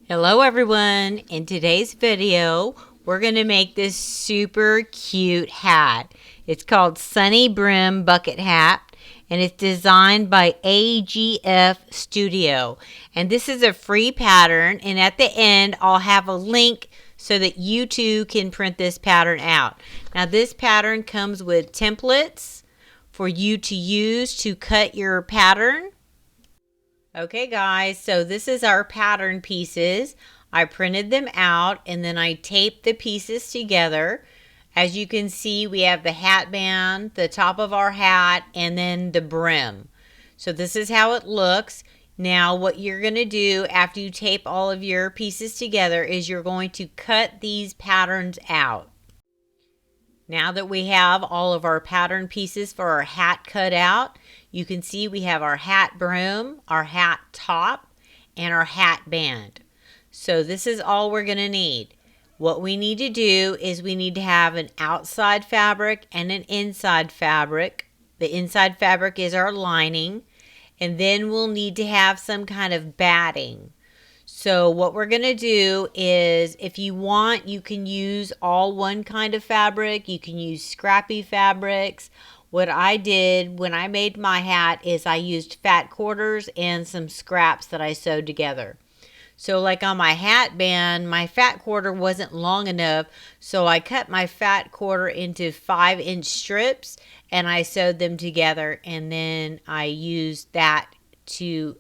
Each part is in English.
Hello everyone. In today's video, we're going to make this super cute hat. It's called Sunny Brim Bucket Hat, and it's designed by AGF Studio. And this is a free pattern, and at the end, I'll have a link so that you too can print this pattern out. Now this pattern comes with templates for you to use to cut your pattern. Okay guys, so this is our pattern pieces. I printed them out and then I taped the pieces together. As you can see, we have the hat band, the top of our hat, and then the brim. So this is how it looks. Now what you're going to do after you tape all of your pieces together is you're going to cut these patterns out. Now that we have all of our pattern pieces for our hat cut out, you can see we have our hat brim, our hat top, and our hat band. So this is all we're going to need. What we need to do is we need to have an outside fabric and an inside fabric. The inside fabric is our lining, and then we'll need to have some kind of batting. So what we're going to do is, if you want, you can use all one kind of fabric. You can use scrappy fabrics. What I did when I made my hat is I used fat quarters and some scraps that I sewed together. So like on my hat band, my fat quarter wasn't long enough, so I cut my fat quarter into 5-inch strips and I sewed them together, and then I used that to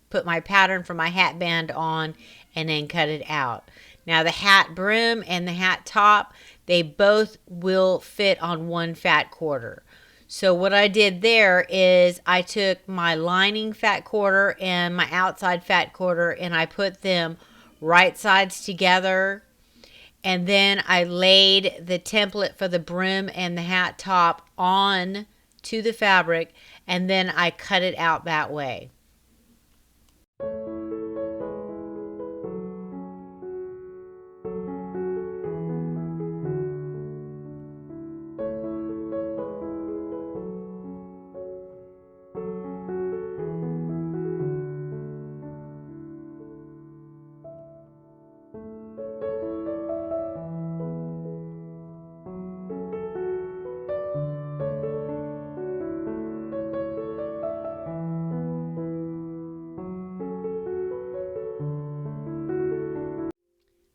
put my pattern for my hat band on and then cut it out. Now the hat brim and the hat top, they both will fit on one fat quarter. So what I did there is I took my lining fat quarter and my outside fat quarter and I put them right sides together, and then I laid the template for the brim and the hat top on to the fabric, and then I cut it out that way.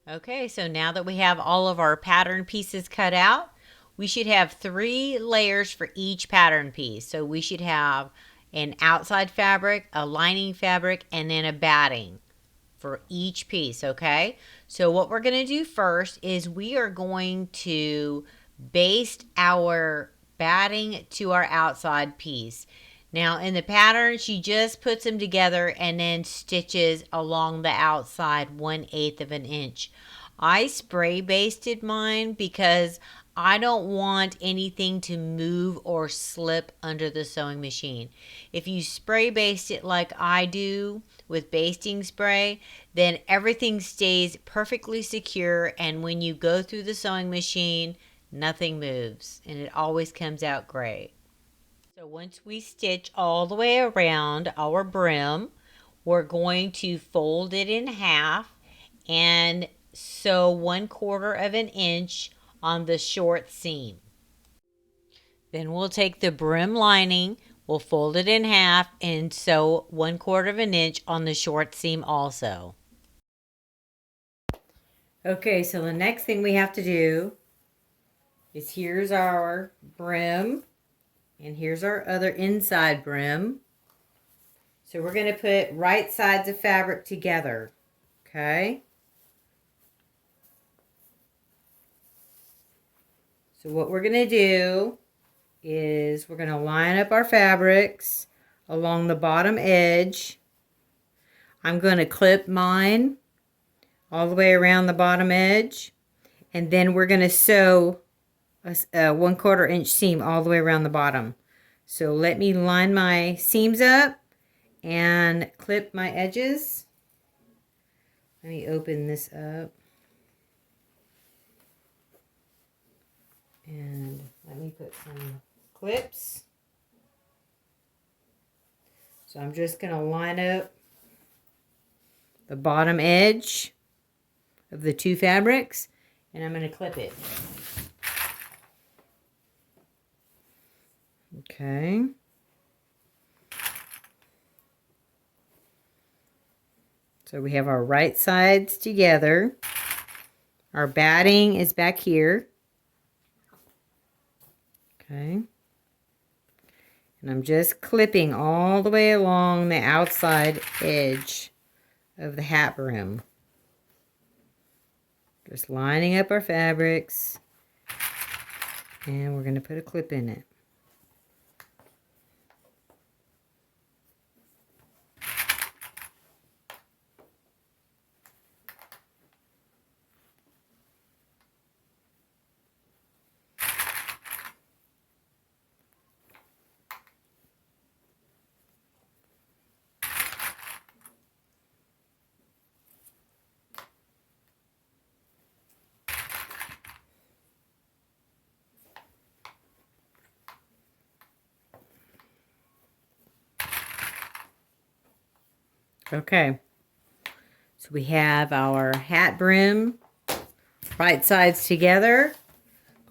Okay, so now that we have all of our pattern pieces cut out, we should have 3 layers for each pattern piece. So we should have an outside fabric, a lining fabric, and then a batting for each piece, okay? So what we're going to do first is we are going to baste our batting to our outside piece. Now in the pattern, she just puts them together and then stitches along the outside 1/8 of an inch. I spray basted mine because I don't want anything to move or slip under the sewing machine. If you spray baste it like I do with basting spray, then everything stays perfectly secure, and when you go through the sewing machine, nothing moves and it always comes out great. So once we stitch all the way around our brim, we're going to fold it in half and sew 1/4 of an inch on the short seam. Then we'll take the brim lining, we'll fold it in half and sew 1/4 of an inch on the short seam also. Okay, so the next thing we have to do is, here's our brim. And here's our other inside brim. So we're going to put right sides of fabric together, okay? So what we're going to do is we're going to line up our fabrics along the bottom edge. I'm going to clip mine all the way around the bottom edge. And then we're going to sew a 1/4 inch seam all the way around the bottom. So let me line my seams up and clip my edges. Let me open this up. And let me put some clips. So I'm just going to line up the bottom edge of the two fabrics, and I'm going to clip it. Okay. So we have our right sides together. Our batting is back here. Okay. And I'm just clipping all the way along the outside edge of the hat brim. Just lining up our fabrics. And we're going to put a clip in it. Okay, so we have our hat brim, right sides together,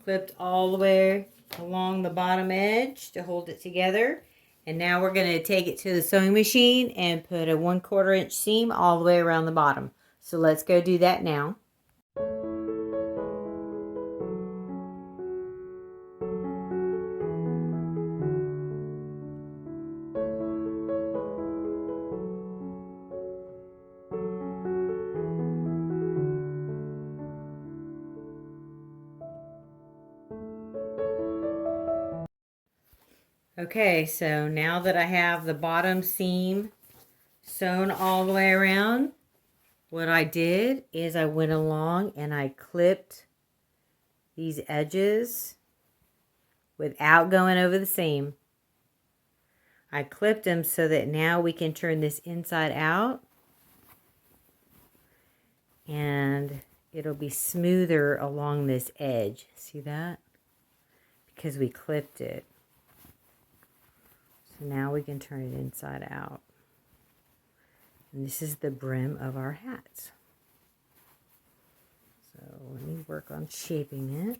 clipped all the way along the bottom edge to hold it together. And now we're going to take it to the sewing machine and put a 1/4 inch seam all the way around the bottom. So let's go do that now. Okay, so now that I have the bottom seam sewn all the way around, what I did is I went along and I clipped these edges without going over the seam. I clipped them so that now we can turn this inside out and it'll be smoother along this edge. See that? Because we clipped it. So now we can turn it inside out. And this is the brim of our hat. So let me work on shaping it.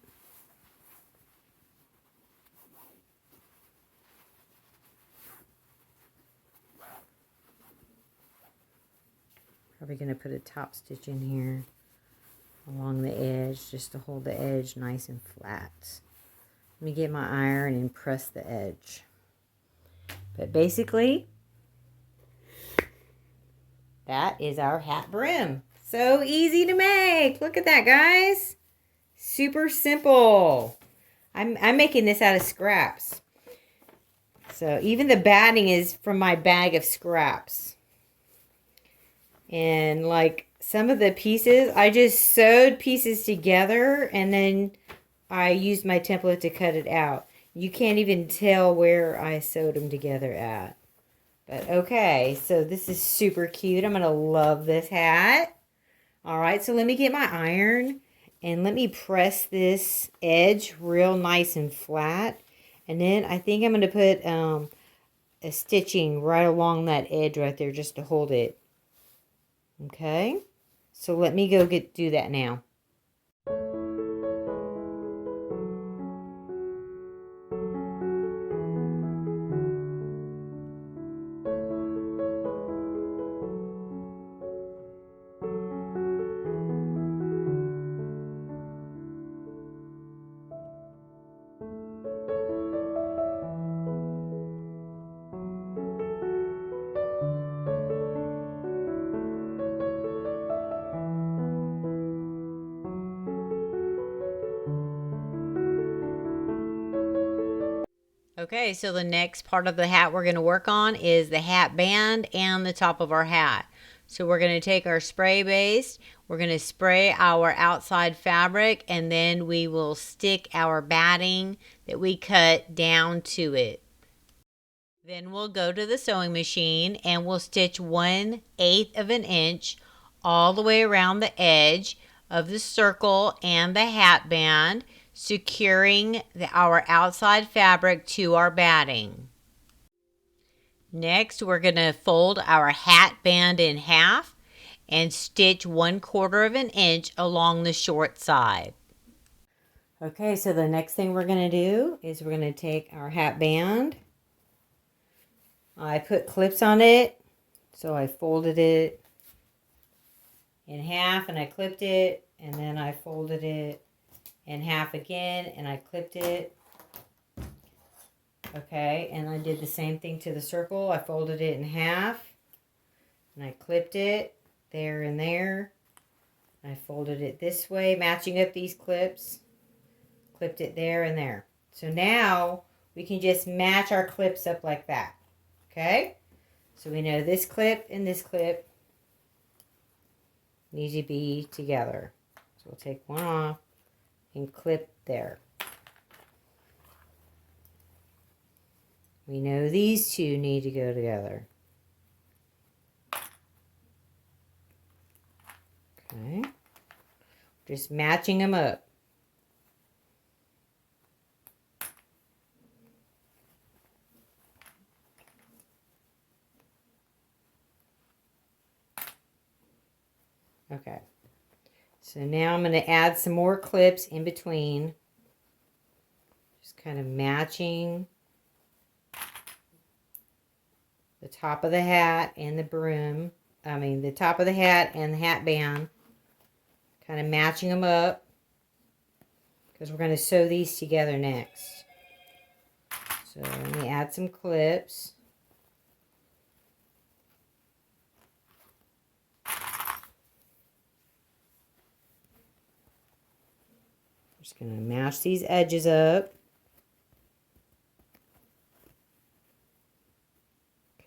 Probably going to put a top stitch in here along the edge just to hold the edge nice and flat. Let me get my iron and press the edge. But basically, that is our hat brim. So easy to make. Look at that, guys. Super simple. I'm making this out of scraps. So even the batting is from my bag of scraps. And like some of the pieces, I just sewed pieces together and then I used my template to cut it out. You can't even tell where I sewed them together at. But okay, so this is super cute. I'm going to love this hat. All right, so let me get my iron and let me press this edge real nice and flat. And then I think I'm going to put a stitching right along that edge right there just to hold it. Okay, so let me go do that now. Okay, so the next part of the hat we're going to work on is the hat band and the top of our hat. So we're going to take our spray base, we're going to spray our outside fabric, and then we will stick our batting that we cut down to it. Then we'll go to the sewing machine and we'll stitch 1/8 of an inch all the way around the edge of the circle and the hat band, securing our outside fabric to our batting. Next, we're going to fold our hat band in half and stitch 1/4 of an inch along the short side. Okay, so the next thing we're going to do is we're going to take our hat band. I put clips on it, so I folded it in half and I clipped it, and then I folded it in half again and I clipped it. Okay, and I did the same thing to the circle. I folded it in half and I clipped it there and there. I folded it this way, matching up these clips. Clipped it there and there. So now we can just match our clips up like that. Okay? So we know this clip and this clip need to be together. So we'll take one off and clip there. We know these two need to go together. Okay. Just matching them up. Okay. So now I'm going to add some more clips in between. Just kind of matching the top of the hat and the brim. The top of the hat and the hat band. Kind of matching them up. Because we're going to sew these together next. So let me add some clips. Just going to match these edges up.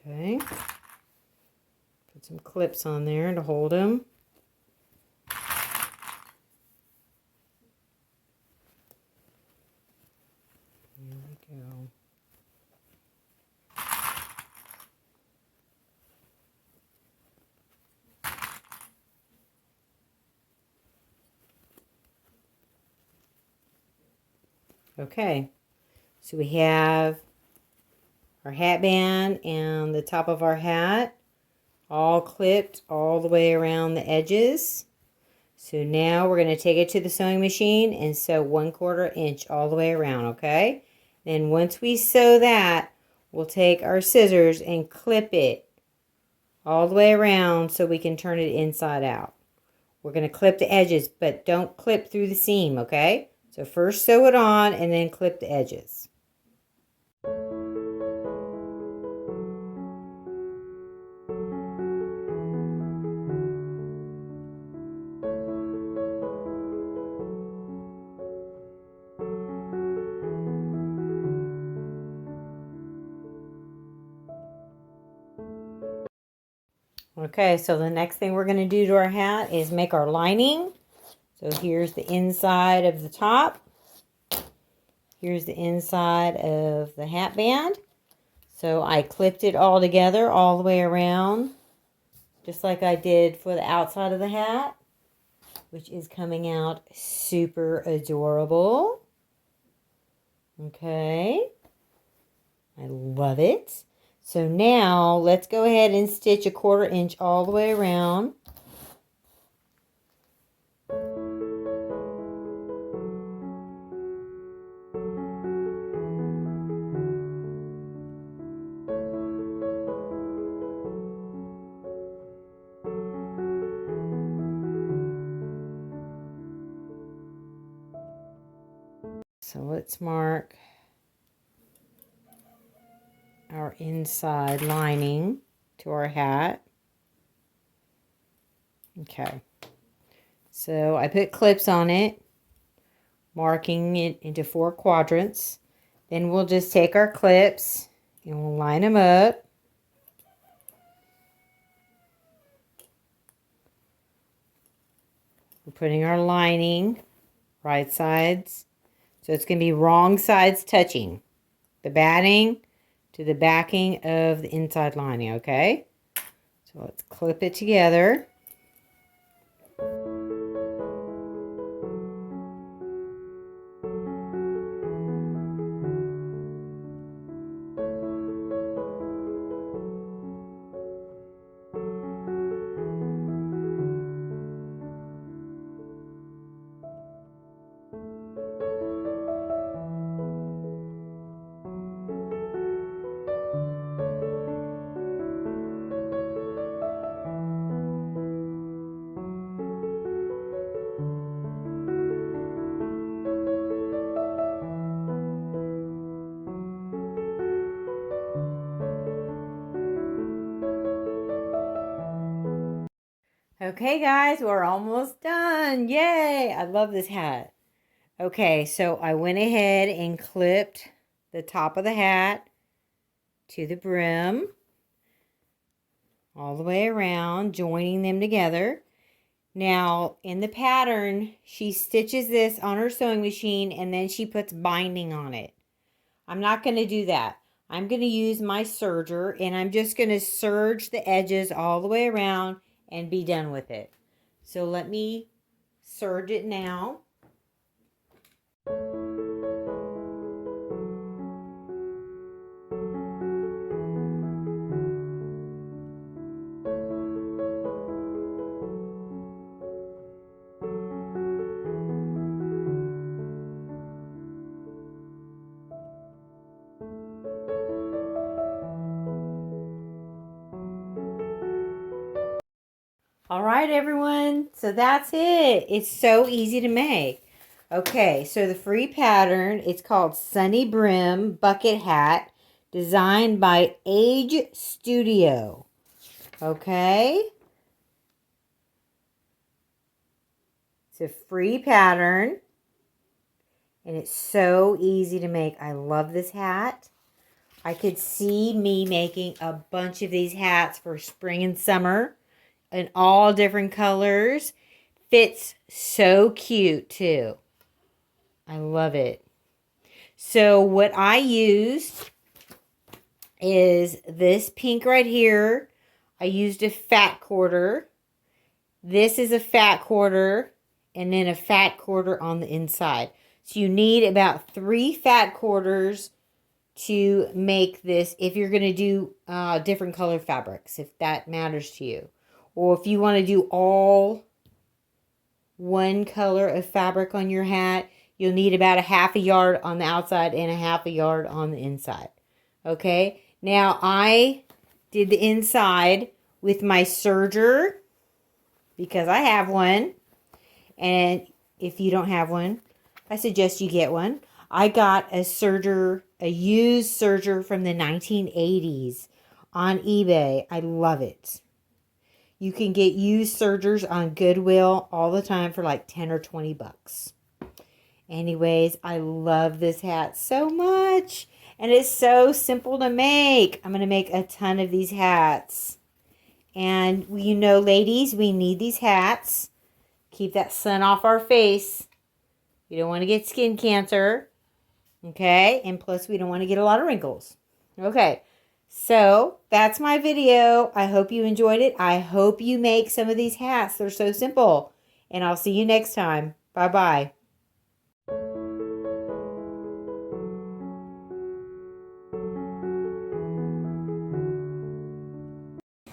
Okay. Put some clips on there to hold them. There we go. Okay, so we have our hat band and the top of our hat all clipped all the way around the edges. So now we're going to take it to the sewing machine and sew 1/4 inch all the way around, okay? Then once we sew that, we'll take our scissors and clip it all the way around so we can turn it inside out. We're going to clip the edges, but don't clip through the seam, okay? So first sew it on and then clip the edges. Okay, so the next thing we're going to do to our hat is make our lining. So here's the inside of the top. Here's the inside of the hat band. So I clipped it all together all the way around, just like I did for the outside of the hat, which is coming out super adorable. Okay, I love it. So now let's go ahead and stitch 1/4 inch all the way around. So let's mark our inside lining to our hat. Okay, so I put clips on it, marking it into 4 quadrants. Then we'll just take our clips and we'll line them up. We're putting our lining right sides. So it's going to be wrong sides touching. The batting to the backing of the inside lining, okay? So let's clip it together. Okay, guys, we're almost done. Yay! I love this hat. Okay, so I went ahead and clipped the top of the hat to the brim all the way around, joining them together. Now, in the pattern, she stitches this on her sewing machine and then she puts binding on it. I'm not going to do that. I'm going to use my serger and I'm just going to serge the edges all the way around and be done with it. So let me serge it now. All right, everyone. So that's it. It's so easy to make. Okay, so the free pattern, it's called Sunny Brim Bucket Hat, designed by Age Studio. Okay. It's a free pattern, and it's so easy to make. I love this hat. I could see me making a bunch of these hats for spring and summer in all different colors. Fits so cute too. I love it. So what I used is this pink right here. I used a fat quarter. This is a fat quarter and then a fat quarter on the inside. So you need about 3 fat quarters to make this if you're going to do different color fabrics, if that matters to you. Or if you want to do all one color of fabric on your hat, you'll need about a ½ yard on the outside and a ½ yard on the inside. Okay, now I did the inside with my serger because I have one. And if you don't have one, I suggest you get one. I got a serger, a used serger from the 1980s on eBay. I love it. You can get used sergers on Goodwill all the time for like 10 or 20 bucks. Anyways, I love this hat so much. And it's so simple to make. I'm going to make a ton of these hats. And you know, ladies, we need these hats. Keep that sun off our face. You don't want to get skin cancer. Okay? And plus, we don't want to get a lot of wrinkles. Okay. So, that's my video. I hope you enjoyed it. I hope you make some of these hats. They're so simple. And I'll see you next time. Bye-bye.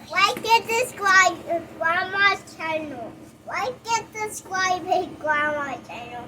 Like and subscribe to Grandma's channel. Like and subscribe to Grandma's channel.